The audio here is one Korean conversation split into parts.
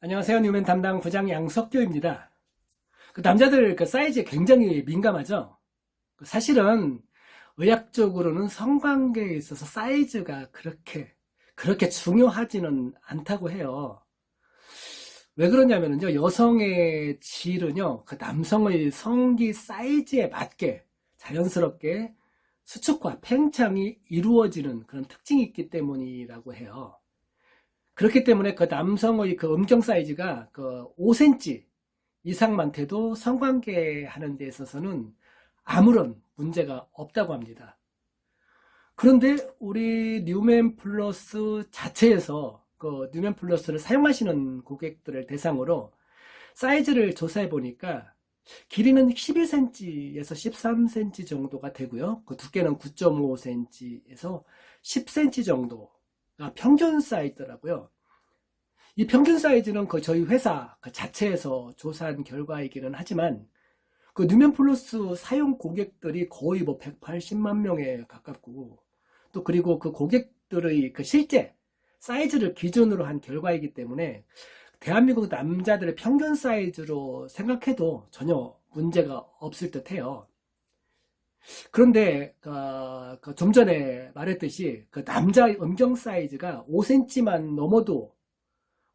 안녕하세요. 뉴맨 담당 부장 양석규입니다. 남자들 사이즈에 굉장히 민감하죠? 사실은 의학적으로는 성관계에 있어서 사이즈가 그렇게 중요하지는 않다고 해요. 왜 그러냐면요. 여성의 질은요, 남성의 성기 사이즈에 맞게 자연스럽게 수축과 팽창이 이루어지는 그런 특징이 있기 때문이라고 해요. 그렇기 때문에 남성의 음경 사이즈가 5cm 이상만 돼도 성관계 하는 데 있어서는 아무런 문제가 없다고 합니다. 그런데 우리 뉴맨 플러스 자체에서 뉴맨 플러스를 사용하시는 고객들을 대상으로 사이즈를 조사해 보니까 길이는 11cm에서 13cm 정도가 되고요. 두께는 9.5cm에서 10cm 정도가 평균 사이즈더라고요. 이 평균 사이즈는 저희 회사 자체에서 조사한 결과이기는 하지만 뉴맨 플러스 사용 고객들이 거의 180만 명에 가깝고 또 그리고 고객들의 실제 사이즈를 기준으로 한 결과이기 때문에 대한민국 남자들의 평균 사이즈로 생각해도 전혀 문제가 없을 듯해요. 그런데 좀 전에 말했듯이 남자의 음경 사이즈가 5cm만 넘어도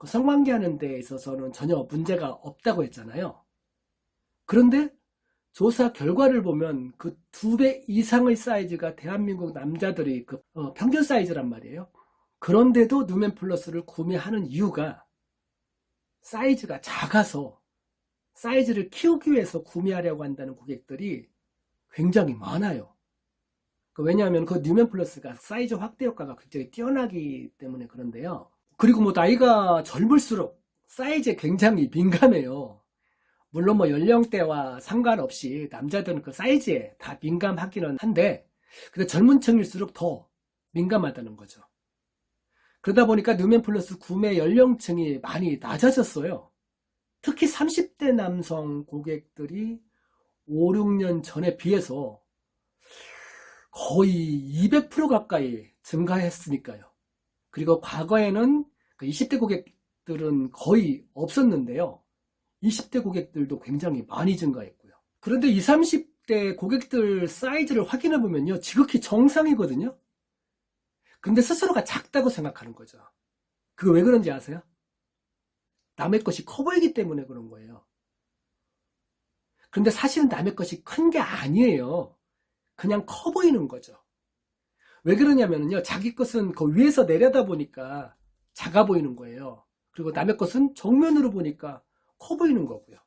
성관계 하는 데 있어서는 전혀 문제가 없다고 했잖아요. 그런데 조사 결과를 보면 2배 이상의 사이즈가 대한민국 남자들의 평균 사이즈란 말이에요. 그런데도 뉴맨 플러스를 구매하는 이유가 사이즈가 작아서 사이즈를 키우기 위해서 구매하려고 한다는 고객들이 굉장히 많아요. 왜냐하면 뉴맨 플러스가 사이즈 확대 효과가 굉장히 뛰어나기 때문에 그런데요. 그리고 나이가 젊을수록 사이즈에 굉장히 민감해요. 물론 연령대와 상관없이 남자들은 사이즈에 다 민감하기는 한데, 근데 젊은 층일수록 더 민감하다는 거죠. 그러다 보니까 뉴맨 플러스 구매 연령층이 많이 낮아졌어요. 특히 30대 남성 고객들이 5, 6년 전에 비해서 거의 200% 가까이 증가했으니까요. 그리고 과거에는 20대 고객들은 거의 없었는데요. 20대 고객들도 굉장히 많이 증가했고요. 그런데 20, 30대 고객들 사이즈를 확인해 보면요. 지극히 정상이거든요. 근데 스스로가 작다고 생각하는 거죠. 그거 왜 그런지 아세요? 남의 것이 커 보이기 때문에 그런 거예요. 그런데 사실은 남의 것이 큰 게 아니에요. 그냥 커 보이는 거죠. 왜 그러냐면요. 자기 것은 위에서 내려다 보니까 작아 보이는 거예요. 그리고 남의 것은 정면으로 보니까 커 보이는 거고요.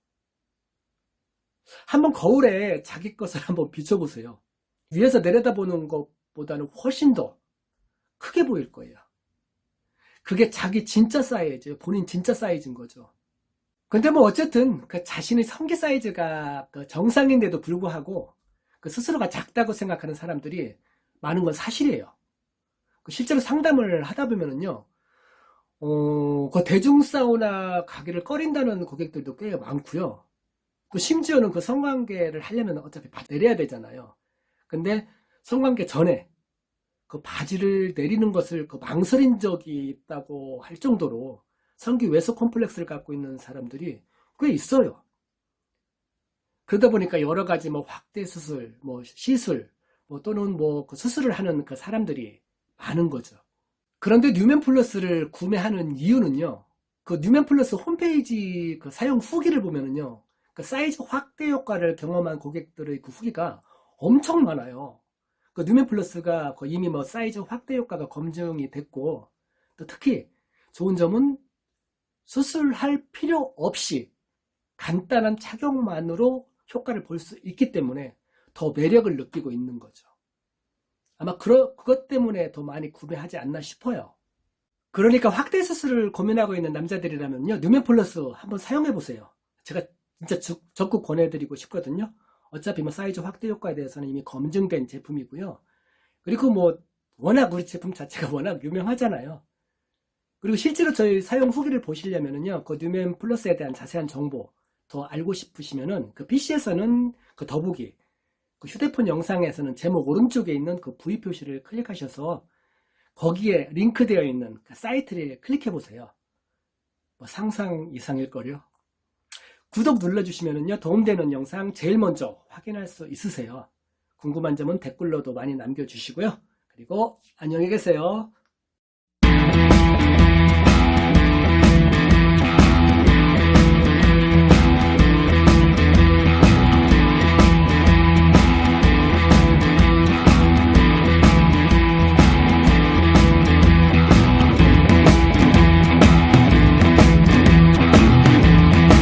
한번 거울에 자기 것을 한번 비춰보세요. 위에서 내려다보는 것보다는 훨씬 더 크게 보일 거예요. 그게 자기 진짜 사이즈, 본인 진짜 사이즈인 거죠. 근데 어쨌든 자신의 성기 사이즈가 정상인데도 불구하고 스스로가 작다고 생각하는 사람들이 많은 건 사실이에요. 실제로 상담을 하다 보면은요, 대중 사우나 가기를 꺼린다는 고객들도 꽤 많고요. 또 심지어는 성관계를 하려면 어차피 내려야 되잖아요. 근데 성관계 전에 바지를 내리는 것을 망설인 적이 있다고 할 정도로 성기 왜소 컴플렉스를 갖고 있는 사람들이 꽤 있어요. 그러다 보니까 여러 가지 확대 수술, 시술, 또는 수술을 하는 사람들이 많은 거죠. 그런데 뉴맨 플러스를 구매하는 이유는요. 뉴맨 플러스 홈페이지 사용 후기를 보면은요. 사이즈 확대 효과를 경험한 고객들의 후기가 엄청 많아요. 뉴맨 플러스가 이미 사이즈 확대 효과가 검증이 됐고, 또 특히 좋은 점은 수술할 필요 없이 간단한 착용만으로 효과를 볼 수 있기 때문에 더 매력을 느끼고 있는 거죠. 아마 그것 때문에 더 많이 구매하지 않나 싶어요. 그러니까 확대 수술을 고민하고 있는 남자들이라면요, 뉴맨 플러스 한번 사용해 보세요. 제가 진짜 적극 권해드리고 싶거든요. 어차피 사이즈 확대 효과에 대해서는 이미 검증된 제품이고요. 그리고 워낙 우리 제품 자체가 워낙 유명하잖아요. 그리고 실제로 저희 사용 후기를 보시려면은요, 뉴맨 플러스에 대한 자세한 정보 더 알고 싶으시면은 PC에서는 더보기, 휴대폰 영상에서는 제목 오른쪽에 있는 V 표시를 클릭하셔서 거기에 링크되어 있는 사이트를 클릭해 보세요. 상상 이상일걸요. 구독 눌러주시면요 도움되는 영상 제일 먼저 확인할 수 있으세요. 궁금한 점은 댓글로도 많이 남겨주시고요. 그리고 안녕히 계세요.